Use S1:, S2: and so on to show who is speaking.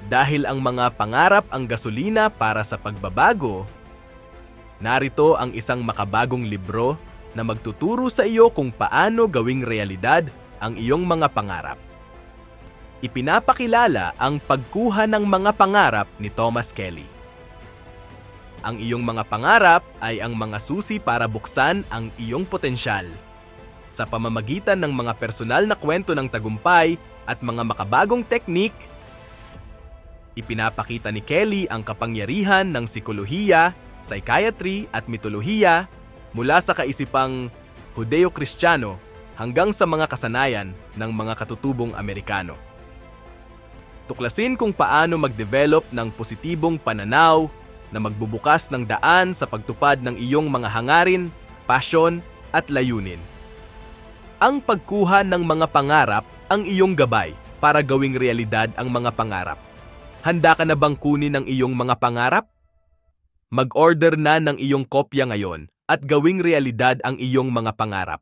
S1: Dahil ang mga pangarap ang gasolina para sa pagbabago, narito ang isang makabagong libro na magtuturo sa iyo kung paano gawing realidad ang iyong mga pangarap. Ipinapakilala ang pagkuha ng mga pangarap ni Thomas Kelly. Ang iyong mga pangarap ay ang mga susi para buksan ang iyong potensyal. Sa pamamagitan ng mga personal na kwento ng tagumpay at mga makabagong teknik, ipinapakita ni Kelly ang kapangyarihan ng psikolohiya, psychiatry at mitolohiya mula sa kaisipang Hudeo-Kristiyano hanggang sa mga kasanayan ng mga katutubong Amerikano. Tuklasin kung paano mag-develop ng positibong pananaw na magbubukas ng daan sa pagtupad ng iyong mga hangarin, pasyon at layunin. Ang pagkuha ng mga pangarap ang iyong gabay para gawing realidad ang mga pangarap. Handa ka na bang kunin ang iyong mga pangarap? Mag-order na ng iyong kopya ngayon at gawing realidad ang iyong mga pangarap.